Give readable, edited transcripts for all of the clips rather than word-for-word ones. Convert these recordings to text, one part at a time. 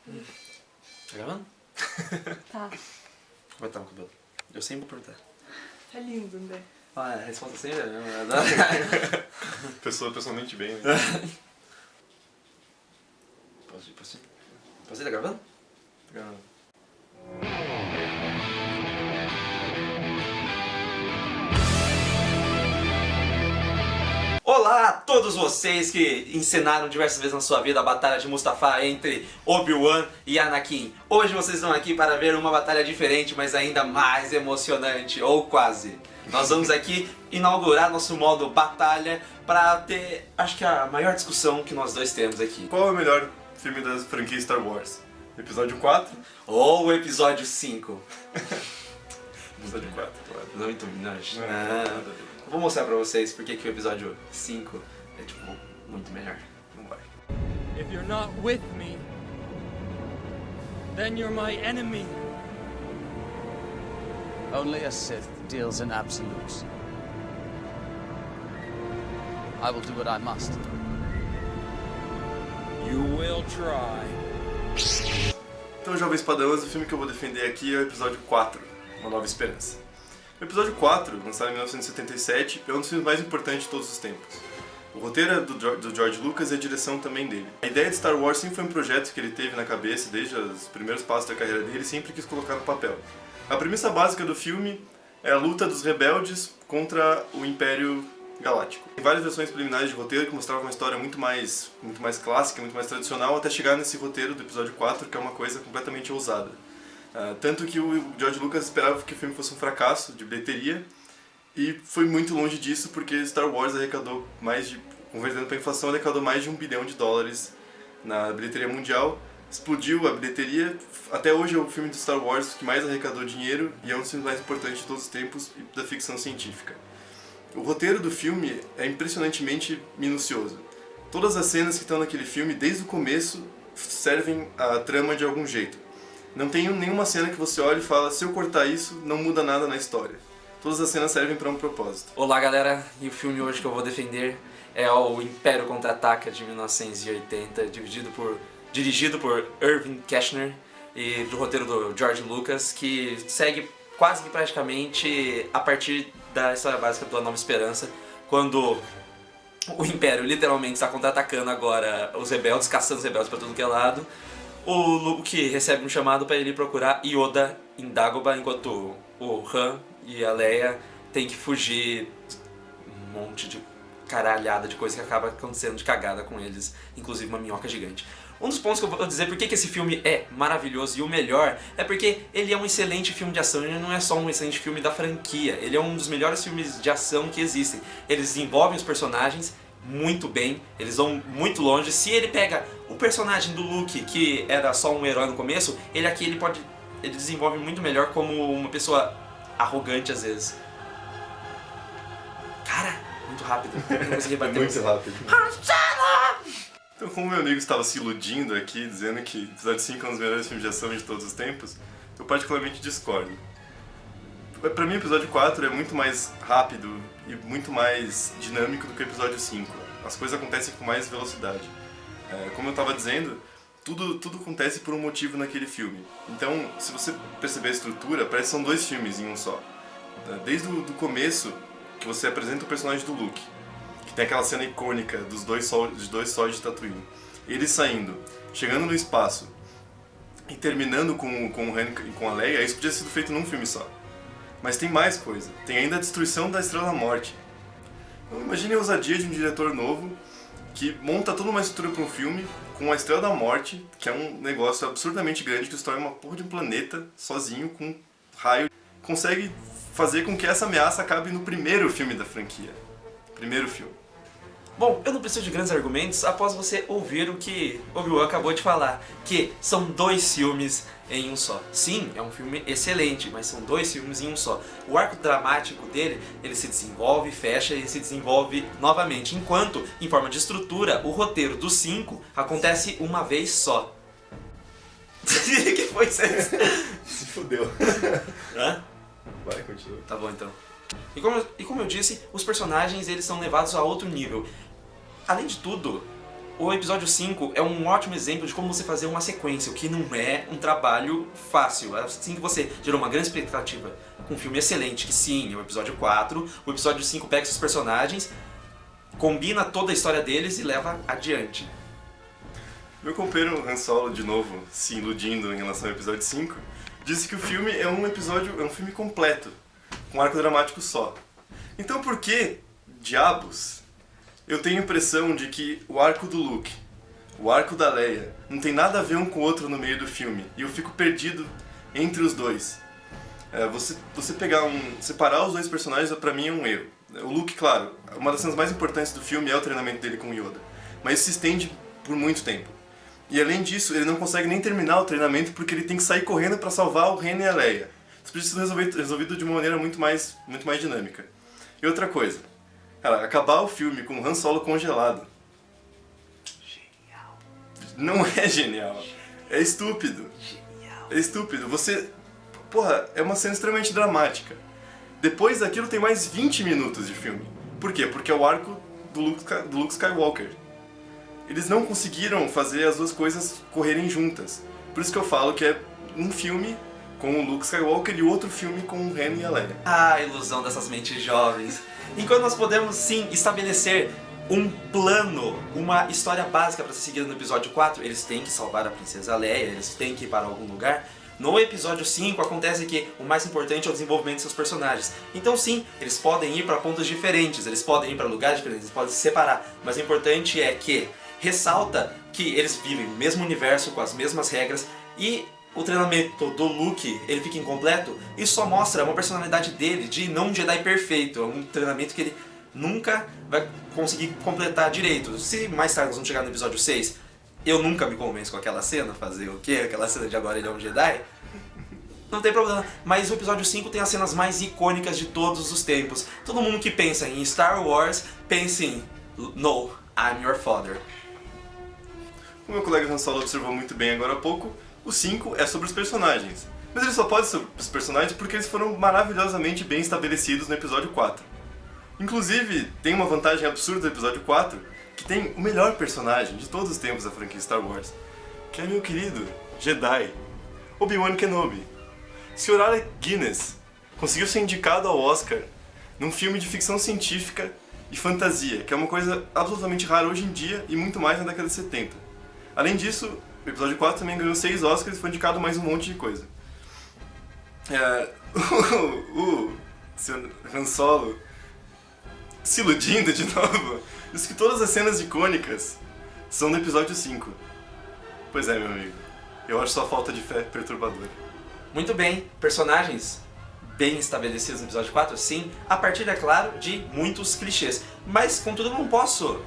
Tá gravando? Tá. Como é que tá o cabelo? Eu sempre vou perguntar. Tá lindo, André. Ah, a resposta sempre é mesmo. Pessoalmente bem, né? Posso ir? Tá gravando? Tá gravando. Olá a todos vocês que encenaram diversas vezes na sua vida a batalha de Mustafá entre Obi-Wan e Anakin. Hoje vocês estão aqui para ver uma batalha diferente, mas ainda mais emocionante, ou quase. Nós vamos aqui inaugurar nosso modo batalha para ter, acho que a maior discussão que nós dois temos aqui. Qual é o melhor filme da franquia Star Wars? Episódio 4? Ou o episódio 5. Episódio 4, claro. Não. Vou mostrar pra vocês porque que o episódio 5 é tipo muito melhor. Não vai. If you're not with me, then you're my enemy. Only a Sith deals in absolutes. I will do what I must. You will try. Então, Jovens Padawans, o filme que eu vou defender aqui é o episódio 4, Uma Nova Esperança. O episódio 4, lançado em 1977, é um dos filmes mais importantes de todos os tempos. O roteiro é do George Lucas e a direção também dele. A ideia de Star Wars sempre foi um projeto que ele teve na cabeça desde os primeiros passos da carreira dele e sempre quis colocar no papel. A premissa básica do filme é a luta dos rebeldes contra o Império Galáctico. Tem várias versões preliminares de roteiro que mostravam uma história muito mais clássica, muito mais tradicional, até chegar nesse roteiro do episódio 4, que é uma coisa completamente ousada. Tanto que o George Lucas esperava que o filme fosse um fracasso de bilheteria e foi muito longe disso porque Star Wars arrecadou convertendo para a inflação, arrecadou mais de $1 bilhão na bilheteria mundial, explodiu a bilheteria, até hoje é o filme de Star Wars que mais arrecadou dinheiro e é um dos filmes mais importantes de todos os tempos da ficção científica. O roteiro do filme é impressionantemente minucioso. Todas as cenas que estão naquele filme, desde o começo, servem à trama de algum jeito. Não tem nenhuma cena que você olhe e fala, se eu cortar isso, não muda nada na história. Todas as cenas servem para um propósito. Olá galera, e o filme hoje que eu vou defender é o Império Contra-Ataca de 1980, dirigido por Irving Kershner e do roteiro do George Lucas, que segue quase que praticamente a partir da história básica do A Nova Esperança, quando o Império literalmente está contra-atacando agora os rebeldes, caçando os rebeldes para tudo que é lado. O Luke recebe um chamado para ele procurar Yoda em Dagobah, enquanto o Han e a Leia têm que fugir um monte de caralhada de coisa que acaba acontecendo de cagada com eles, inclusive uma minhoca gigante. Um dos pontos que eu vou dizer por que esse filme é maravilhoso e o melhor é porque ele é um excelente filme de ação, ele não é só um excelente filme da franquia, ele é um dos melhores filmes de ação que existem. Eles desenvolvem os personagens muito bem, eles vão muito longe. Se ele pega o personagem do Luke, que era só um herói no começo, ele desenvolve muito melhor como uma pessoa arrogante às vezes. Cara, muito rápido, eu não consegui bater. Muito rápido. Então, como meu amigo estava se iludindo aqui, dizendo que o episódio 5 é um dos melhores filmes de ação de todos os tempos, eu particularmente discordo. Pra mim, o episódio 4 é muito mais rápido e muito mais dinâmico do que o episódio 5. As coisas acontecem com mais velocidade. Como eu estava dizendo, tudo acontece por um motivo naquele filme. Então, se você perceber a estrutura, parece que são dois filmes em um só. Desde o começo, que você apresenta o personagem do Luke, que tem aquela cena icônica dos dois sóis de Tatooine. Ele saindo, chegando no espaço e terminando com o Han e com a Leia, isso podia ter sido feito num filme só. Mas tem mais coisa. Tem ainda a destruição da Estrela da Morte. Então, imagine a ousadia de um diretor novo que monta toda uma estrutura para um filme com a Estrela da Morte, que é um negócio absurdamente grande que destrói uma porra de um planeta sozinho com um raio. Consegue fazer com que essa ameaça acabe no primeiro filme da franquia. Primeiro filme. Bom, eu não preciso de grandes argumentos após você ouvir o que Obi-Wan acabou de falar, que são dois filmes em um só. Sim, é um filme excelente, mas são dois filmes em um só. O arco dramático dele, ele se desenvolve, fecha e se desenvolve novamente, enquanto, em forma de estrutura, o roteiro dos 5 acontece uma vez só. Que foi isso? Se fudeu. Hã? Vai, continua. Tá bom então. E como eu disse, os personagens eles são levados a outro nível. Além de tudo, o episódio 5 é um ótimo exemplo de como você fazer uma sequência, o que não é um trabalho fácil. Assim que você gerou uma grande expectativa com um filme excelente, que sim, é o episódio 4, o episódio 5 pega seus personagens, combina toda a história deles e leva adiante. Meu companheiro Han Solo, de novo, se iludindo em relação ao episódio 5, disse que o filme é um filme completo, com um arco dramático só. Então por que, diabos, eu tenho a impressão de que o arco do Luke, o arco da Leia, não tem nada a ver um com o outro no meio do filme, e eu fico perdido entre os dois. Você separar os dois personagens, pra mim, é um erro. O Luke, claro, uma das cenas mais importantes do filme é o treinamento dele com Yoda, mas isso se estende por muito tempo. E além disso, ele não consegue nem terminar o treinamento porque ele tem que sair correndo pra salvar o Han e a Leia. Isso precisa ser resolvido de uma maneira muito mais dinâmica. E outra coisa, cara, acabar o filme com o Han Solo congelado. Genial. Não é genial. É estúpido. Genial. É estúpido. Porra, é uma cena extremamente dramática. Depois daquilo tem mais 20 minutos de filme. Por quê? Porque é o arco do Luke Skywalker. Eles não conseguiram fazer as duas coisas correrem juntas. Por isso que eu falo que é um filme com o Luke Skywalker e outro filme com o Han e a Leia. Ah, a ilusão dessas mentes jovens. Enquanto nós podemos sim estabelecer um plano, uma história básica para ser seguida no episódio 4, eles têm que salvar a princesa Leia, eles têm que ir para algum lugar. No episódio 5 acontece que o mais importante é o desenvolvimento de seus personagens. Então sim, eles podem ir para pontos diferentes, eles podem ir para lugares diferentes, eles podem se separar. Mas o importante é que ressalta que eles vivem no mesmo universo, com as mesmas regras, e o treinamento do Luke, ele fica incompleto e só mostra uma personalidade dele de não um Jedi perfeito. É um treinamento que ele nunca vai conseguir completar direito. Se mais tarde nós vamos chegar no episódio 6, eu nunca me convenço com aquela cena, fazer o quê? Aquela cena de agora ele é um Jedi? Não tem problema, mas o episódio 5 tem as cenas mais icônicas de todos os tempos. Todo mundo que pensa em Star Wars, pensa em No, I'm your father. Como meu colega Han Solo observou muito bem agora há pouco, o 5 é sobre os personagens. Mas ele só pode ser sobre os personagens porque eles foram maravilhosamente bem estabelecidos no episódio 4. Inclusive, tem uma vantagem absurda do episódio 4, que tem o melhor personagem de todos os tempos da franquia Star Wars, que é meu querido Jedi, Obi-Wan Kenobi. Sr. Alec Guinness conseguiu ser indicado ao Oscar num filme de ficção científica e fantasia, que é uma coisa absolutamente rara hoje em dia e muito mais na década de 70. Além disso, o episódio 4 também ganhou 6 Oscars e foi indicado mais um monte de coisa. O Sr. Han Solo, se iludindo de novo, diz que todas as cenas icônicas são no episódio 5. Pois é, meu amigo. Eu acho sua falta de fé perturbadora. Muito bem, personagens bem estabelecidos no episódio 4, sim, a partir, é claro, de muitos clichês. Mas, contudo, eu não posso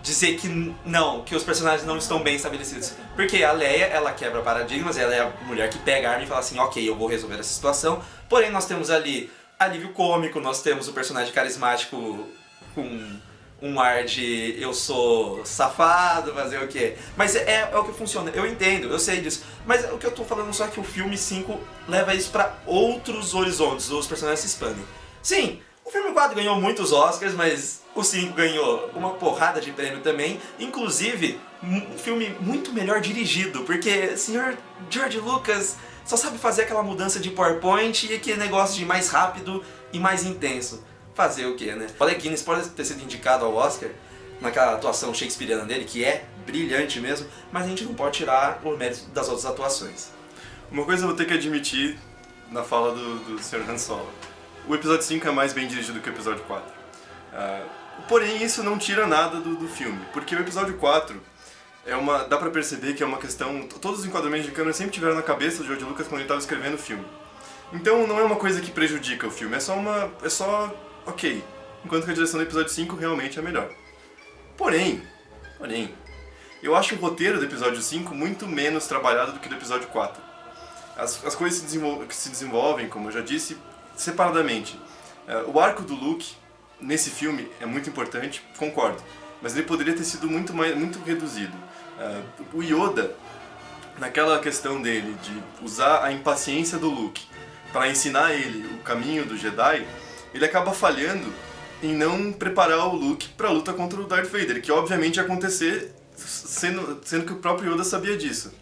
dizer que não, que os personagens não estão bem estabelecidos. Porque a Leia, ela quebra paradigmas, ela é a mulher que pega a arma e fala assim, ok, eu vou resolver essa situação. Porém, nós temos ali alívio cômico, nós temos o personagem carismático com um ar de eu sou safado, fazer o quê? Mas é o que funciona, eu entendo, eu sei disso. Mas o que eu tô falando só é que o filme 5 leva isso pra outros horizontes, os personagens se expandem. Sim, o filme 4 ganhou muitos Oscars, mas o 5 ganhou uma porrada de prêmio também. Inclusive, um filme muito melhor dirigido, porque o Sr. George Lucas só sabe fazer aquela mudança de PowerPoint e aquele negócio de mais rápido e mais intenso. Fazer o quê, né? O Alec Guinness pode ter sido indicado ao Oscar naquela atuação shakespeariana dele, que é brilhante mesmo, mas a gente não pode tirar o mérito das outras atuações. Uma coisa eu vou ter que admitir na fala do Sr. Han Solo. O episódio 5 é mais bem dirigido que o episódio 4. Porém, isso não tira nada do filme, porque o episódio 4 dá pra perceber que é uma questão... Todos os enquadramentos de câmera sempre tiveram na cabeça do George Lucas quando ele estava escrevendo o filme. Então não é uma coisa que prejudica o filme, é só ok. Enquanto que a direção do episódio 5 realmente é melhor. Porém, eu acho o roteiro do episódio 5 muito menos trabalhado do que do episódio 4. As coisas se desenvolvem, como eu já disse, separadamente. O arco do Luke, nesse filme, é muito importante, concordo. Mas ele poderia ter sido muito reduzido. O Yoda, naquela questão dele de usar a impaciência do Luke para ensinar ele o caminho do Jedi, ele acaba falhando em não preparar o Luke para a luta contra o Darth Vader, que obviamente ia acontecer sendo que o próprio Yoda sabia disso.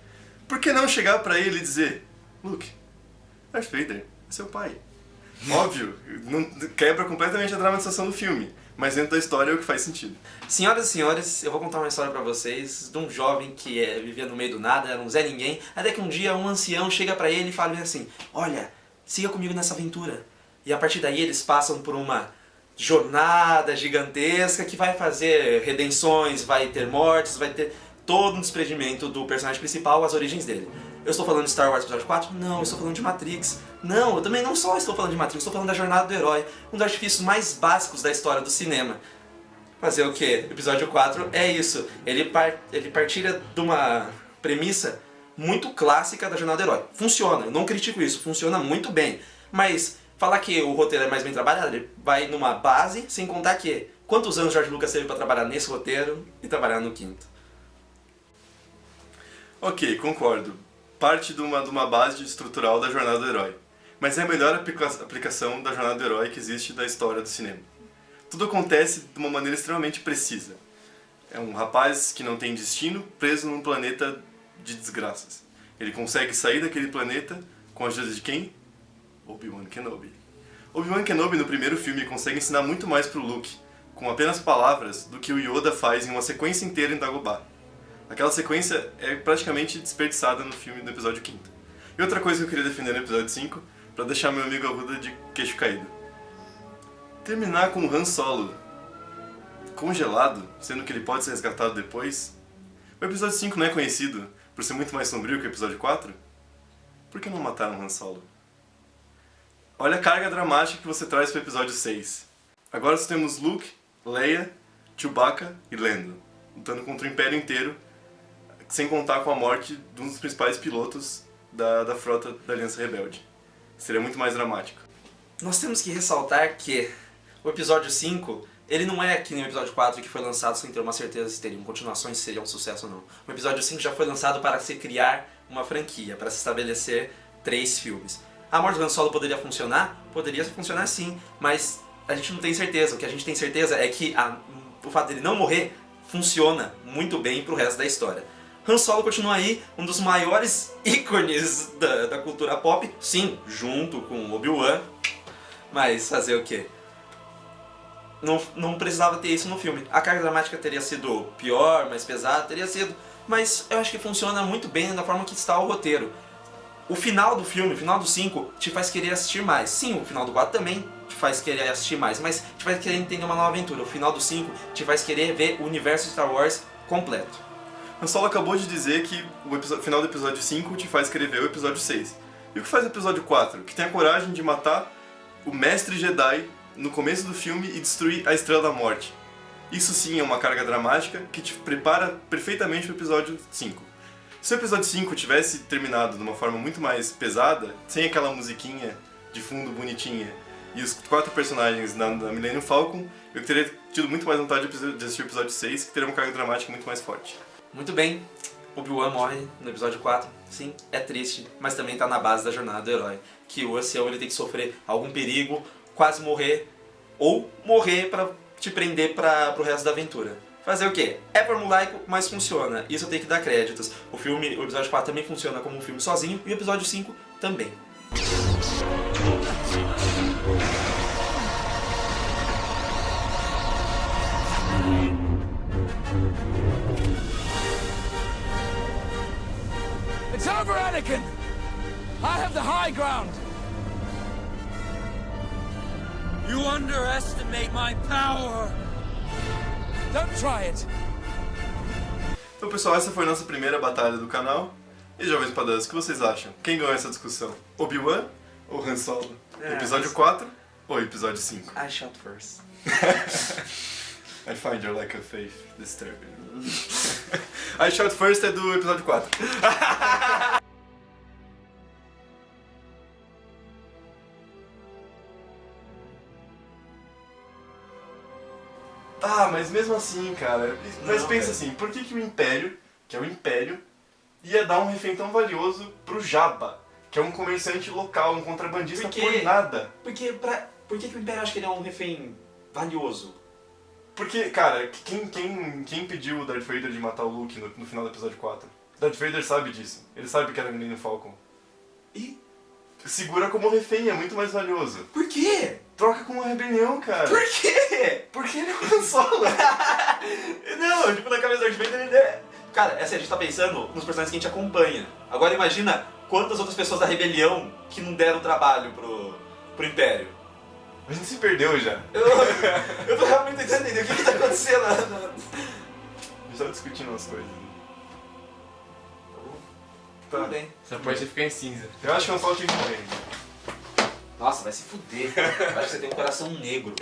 Por que não chegar pra ele e dizer: Luke, Darth Vader é seu pai? Óbvio, não, quebra completamente a dramatização do filme, mas dentro da história é o que faz sentido. Senhoras e senhores, eu vou contar uma história pra vocês de um jovem que vivia no meio do nada, era um Zé Ninguém, até que um dia um ancião chega pra ele e fala assim: olha, siga comigo nessa aventura. E a partir daí eles passam por uma jornada gigantesca que vai fazer redenções, vai ter mortes, vai ter todo um desprendimento do personagem principal, as origens dele. Eu estou falando de Star Wars Episódio 4? Não, eu estou falando de Matrix. Não, eu também não só estou falando de Matrix, estou falando da jornada do herói, um dos artifícios mais básicos da história do cinema. Fazer o quê? Episódio 4 é isso. Ele partilha de uma premissa muito clássica da jornada do herói. Funciona, eu não critico isso, funciona muito bem. Mas falar que o roteiro é mais bem trabalhado, ele vai numa base, sem contar que quantos anos George Lucas teve para trabalhar nesse roteiro e trabalhar no quinto. Ok, concordo. Parte de uma base estrutural da jornada do herói. Mas é a melhor aplicação da jornada do herói que existe da história do cinema. Tudo acontece de uma maneira extremamente precisa. É um rapaz que não tem destino, preso num planeta de desgraças. Ele consegue sair daquele planeta com a ajuda de quem? Obi-Wan Kenobi. Obi-Wan Kenobi no primeiro filme consegue ensinar muito mais pro Luke, com apenas palavras, do que o Yoda faz em uma sequência inteira em Dagobah. Aquela sequência é praticamente desperdiçada no filme do episódio 5. E outra coisa que eu queria defender no episódio 5, pra deixar meu amigo Arruda de queixo caído. Terminar com o Han Solo congelado, sendo que ele pode ser resgatado depois. O episódio 5 não é conhecido por ser muito mais sombrio que o episódio 4? Por que não mataram Han Solo? Olha a carga dramática que você traz pro episódio 6. Agora nós temos Luke, Leia, Chewbacca e Lando, lutando contra o Império inteiro, sem contar com a morte de um dos principais pilotos da frota da Aliança Rebelde. Seria muito mais dramático. Nós temos que ressaltar que o episódio 5, ele não é que nem o episódio 4 que foi lançado sem ter uma certeza se teriam continuações, se seria um sucesso ou não. O episódio 5 já foi lançado para se criar uma franquia, para se estabelecer 3 filmes. A morte do Han Solo poderia funcionar? Poderia funcionar sim, mas a gente não tem certeza. O que a gente tem certeza é que o fato dele não morrer funciona muito bem pro resto da história. Han Solo continua aí, um dos maiores ícones da cultura pop, sim, junto com Obi-Wan, mas fazer o quê? Não precisava ter isso no filme. A carga dramática teria sido pior, mais pesada, teria sido, mas eu acho que funciona muito bem da forma que está o roteiro. O final do filme, o final do 5, te faz querer assistir mais. Sim, o final do 4 também te faz querer assistir mais, mas te faz querer entender uma nova aventura. O final do 5 te faz querer ver o universo de Star Wars completo. Han Solo acabou de dizer que o final do episódio 5 te faz querer ver o episódio 6. E o que faz o episódio 4? Que tem a coragem de matar o mestre Jedi no começo do filme e destruir a Estrela da Morte. Isso sim é uma carga dramática que te prepara perfeitamente para o episódio 5. Se o episódio 5 tivesse terminado de uma forma muito mais pesada, sem aquela musiquinha de fundo bonitinha e os 4 personagens da Millennium Falcon, eu teria tido muito mais vontade de assistir o episódio 6, que teria uma carga dramática muito mais forte. Muito bem, Obi-Wan morre no episódio 4, sim, é triste, mas também está na base da jornada do herói, que o ancião ele tem que sofrer algum perigo, quase morrer, ou morrer para te prender para o resto da aventura. Fazer o quê? É formulaico, mas funciona, isso eu tenho que dar créditos. O episódio 4 também funciona como um filme sozinho, e o episódio 5 também. It's over, Anakin! I have the high ground! You underestimate my power! Don't try it! Então pessoal, essa foi a nossa primeira batalha do canal. E Jovens Padrões, o que vocês acham? Quem ganhou essa discussão? Obi-Wan ou Han Solo? Episódio 4 ou episódio 5? I shot first. I find your lack of faith disturbing. I Shot First é do episódio 4. Ah, mas mesmo assim, cara. Mas Não, pensa cara. assim, por que o Império, que é o Império, ia dar um refém tão valioso pro Jabba, que é um comerciante local, um contrabandista por nada? Por que o Império acha que ele é um refém valioso? Porque, cara, quem impediu o Darth Vader de matar o Luke no final do episódio 4? Darth Vader sabe disso. Ele sabe que era Millennium Falcon. E Segura como refém, é muito mais valioso. por quê? Troca com uma rebelião, cara. Por quê? Porque ele é um solo. Não, tipo, na cabeça do Darth Vader ele é... Cara, é assim, a gente tá pensando nos personagens que a gente acompanha. Agora imagina quantas outras pessoas da rebelião que não deram trabalho pro Império. A gente se perdeu já. Eu tô realmente tentando entender o que tá acontecendo. A gente tá discutindo umas coisas. Tá. Tudo bem. Essa parte vai ficar em cinza. Eu acho que o Han Solo tinha que morrer. Nossa, vai se fuder. Eu acho que você tem um coração negro.